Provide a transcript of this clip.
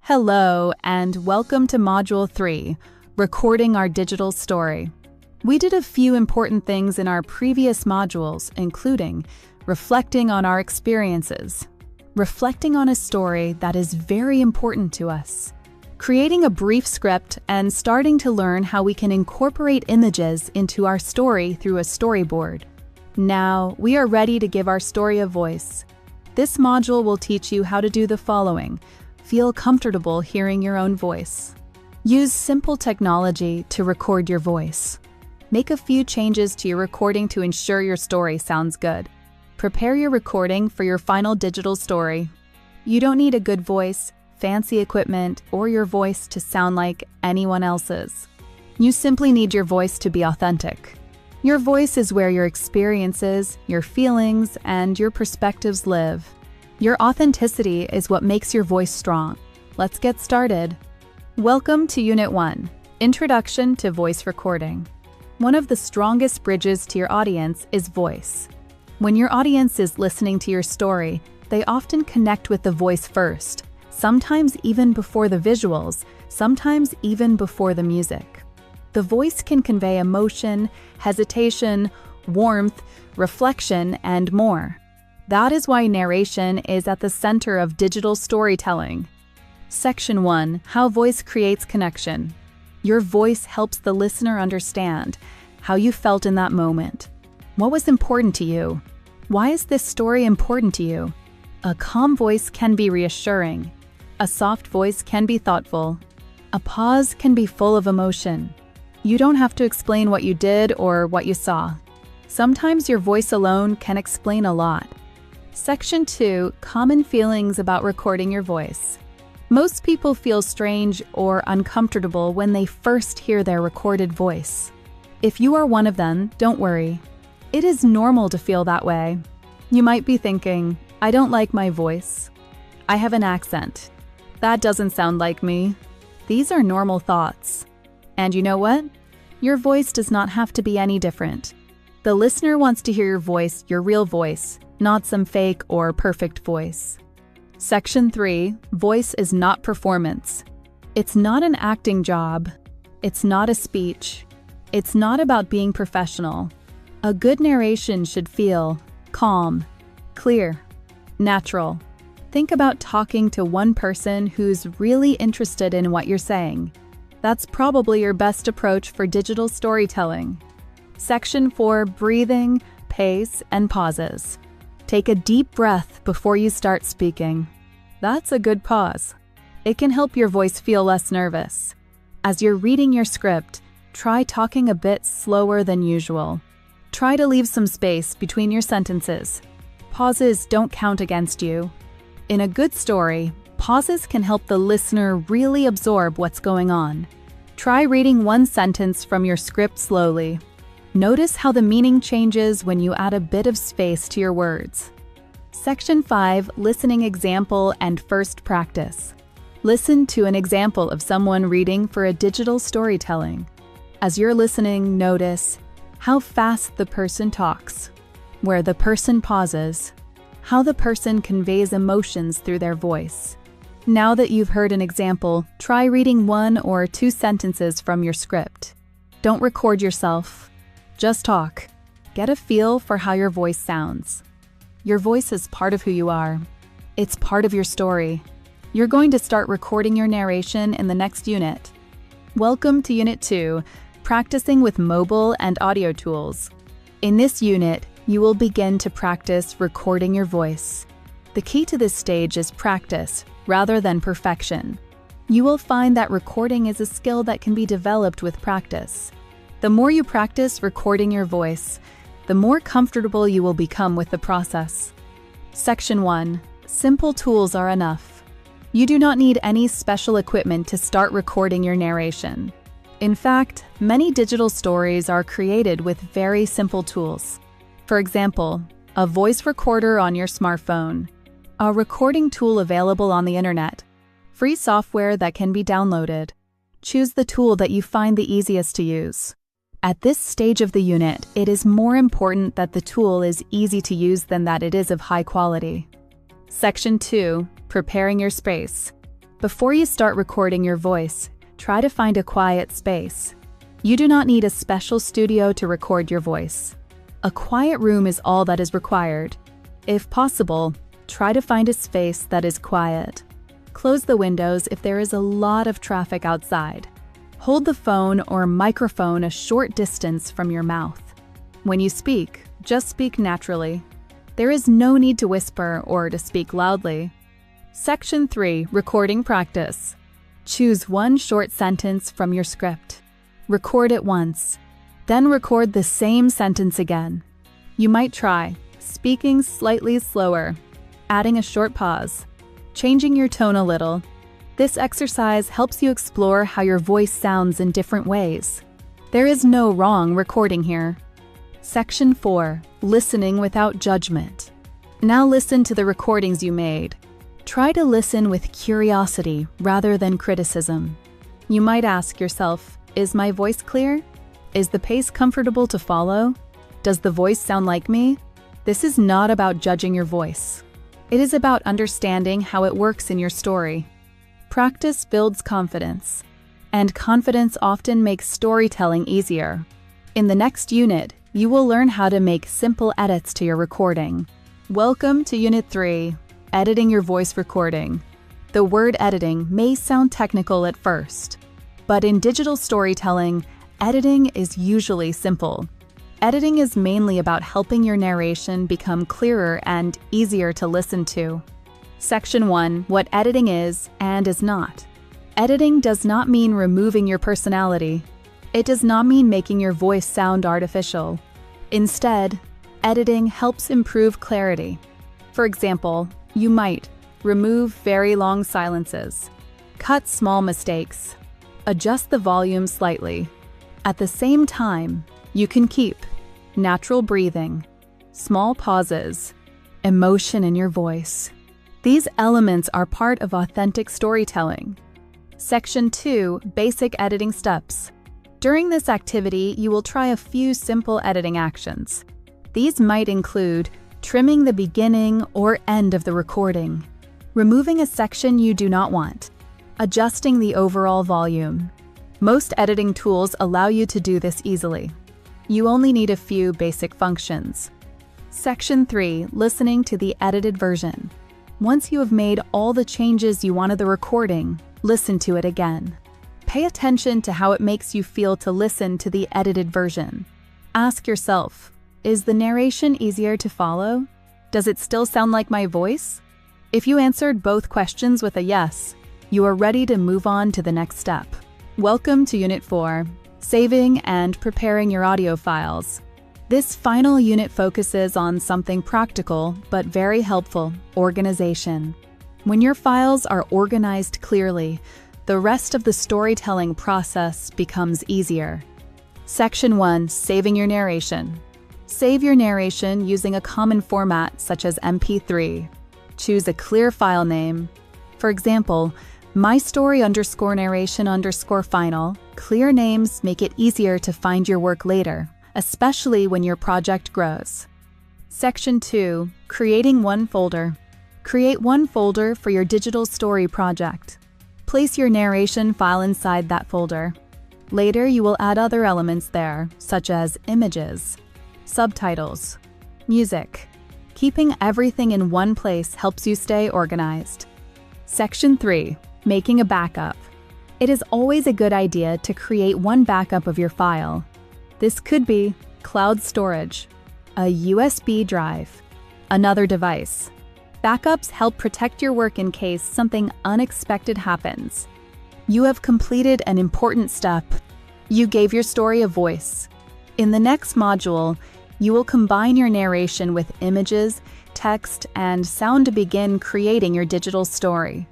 Hello, and welcome to Module 3, Recording Our Digital Story. We did a few important things in our previous modules, including reflecting on our experiences, reflecting on a story that is very important to us, creating a brief script, and starting to learn how we can incorporate images into our story through a storyboard. Now, we are ready to give our story a voice. This module will teach you how to do the following. Feel comfortable hearing your own voice. Use simple technology to record your voice. Make a few changes to your recording to ensure your story sounds good. Prepare your recording for your final digital story. You don't need a good voice, fancy equipment, or your voice to sound like anyone else's. You simply need your voice to be authentic. Your voice is where your experiences, your feelings, and your perspectives live. Your authenticity is what makes your voice strong. Let's get started. Welcome to Unit 1, Introduction to Voice Recording. One of the strongest bridges to your audience is voice. When your audience is listening to your story, they often connect with the voice first, sometimes even before the visuals, sometimes even before the music. The voice can convey emotion, hesitation, warmth, reflection, and more. That is why narration is at the center of digital storytelling. Section 1. How voice creates connection. Your voice helps the listener understand how you felt in that moment. What was important to you? Why is this story important to you? A calm voice can be reassuring. A soft voice can be thoughtful. A pause can be full of emotion. You don't have to explain what you did or what you saw. Sometimes your voice alone can explain a lot. Section 2. Common feelings about recording your voice. Most people feel strange or uncomfortable when they first hear their recorded voice. If you are one of them, don't worry. It is normal to feel that way. You might be thinking, I don't like my voice. I have an accent. That doesn't sound like me. These are normal thoughts. And you know what? Your voice does not have to be any different. The listener wants to hear your voice, your real voice, not some fake or perfect voice. Section 3. Voice is not performance. It's not an acting job. It's not a speech. It's not about being professional. A good narration should feel calm, clear, natural. Think about talking to one person who's really interested in what you're saying. That's probably your best approach for digital storytelling. Section 4. Breathing, pace, and pauses. Take a deep breath before you start speaking. That's a good pause. It can help your voice feel less nervous. As you're reading your script, try talking a bit slower than usual. Try to leave some space between your sentences. Pauses don't count against you. In a good story, pauses can help the listener really absorb what's going on. Try reading one sentence from your script slowly. Notice how the meaning changes when you add a bit of space to your words. Section 5. Listening example and first practice. Listen to an example of someone reading for a digital storytelling. As you're listening, notice how fast the person talks, where the person pauses, how the person conveys emotions through their voice. Now that you've heard an example, try reading 1 or 2 sentences from your script. Don't record yourself. Just talk. Get a feel for how your voice sounds. Your voice is part of who you are. It's part of your story. You're going to start recording your narration in the next unit. Welcome to Unit 2, Practicing with Mobile and Audio Tools. In this unit, you will begin to practice recording your voice. The key to this stage is practice rather than perfection. You will find that recording is a skill that can be developed with practice. The more you practice recording your voice, the more comfortable you will become with the process. Section 1. Simple tools are enough. You do not need any special equipment to start recording your narration. In fact, many digital stories are created with very simple tools. For example, a voice recorder on your smartphone, a recording tool available on the internet, free software that can be downloaded. Choose the tool that you find the easiest to use. At this stage of the unit, it is more important that the tool is easy to use than that it is of high quality. Section 2. Preparing your space. Before you start recording your voice, try to find a quiet space. You do not need a special studio to record your voice. A quiet room is all that is required. If possible, try to find a space that is quiet. Close the windows if there is a lot of traffic outside. Hold the phone or microphone a short distance from your mouth. When you speak, just speak naturally. There is no need to whisper or to speak loudly. Section 3. Recording practice. Choose one short sentence from your script. Record it once. Then record the same sentence again. You might try speaking slightly slower, adding a short pause, changing your tone a little. This exercise helps you explore how your voice sounds in different ways. There is no wrong recording here. Section 4. Listening without judgment. Now listen to the recordings you made. Try to listen with curiosity rather than criticism. You might ask yourself, is my voice clear? Is the pace comfortable to follow? Does the voice sound like me? This is not about judging your voice. It is about understanding how it works in your story. Practice builds confidence, and confidence often makes storytelling easier. In the next unit, you will learn how to make simple edits to your recording. Welcome to Unit 3. Editing your voice recording. The word editing may sound technical at first, but in digital storytelling, editing is usually simple. Editing is mainly about helping your narration become clearer and easier to listen to. Section 1. What editing is and is not. Editing does not mean removing your personality. It does not mean making your voice sound artificial. Instead, editing helps improve clarity. For example, you might remove very long silences, cut small mistakes, adjust the volume slightly. At the same time, you can keep natural breathing, small pauses, emotion in your voice. These elements are part of authentic storytelling. Section 2. Basic editing steps. During this activity, you will try a few simple editing actions. These might include trimming the beginning or end of the recording, removing a section you do not want, adjusting the overall volume. Most editing tools allow you to do this easily. You only need a few basic functions. Section 3. Listening to the edited version. Once you have made all the changes you want to the recording, listen to it again. Pay attention to how it makes you feel to listen to the edited version. Ask yourself, is the narration easier to follow? Does it still sound like my voice? If you answered both questions with a yes, you are ready to move on to the next step. Welcome to Unit 4, Saving and Preparing Your Audio Files. This final unit focuses on something practical but very helpful: organization. When your files are organized clearly, the rest of the storytelling process becomes easier. Section 1. Saving your narration. Save your narration using a common format such as MP3. Choose a clear file name. For example, mystory_narration_final. Clear names make it easier to find your work later, especially when your project grows. Section 2. Creating one folder. Create one folder for your digital story project. Place your narration file inside that folder. Later, you will add other elements there, such as images, subtitles, music. Keeping everything in one place helps you stay organized. Section 3. Making a backup. It is always a good idea to create one backup of your file. This could be cloud storage, a USB drive, another device. Backups help protect your work in case something unexpected happens. You have completed an important step. You gave your story a voice. In the next module, you will combine your narration with images, text, and sound to begin creating your digital story.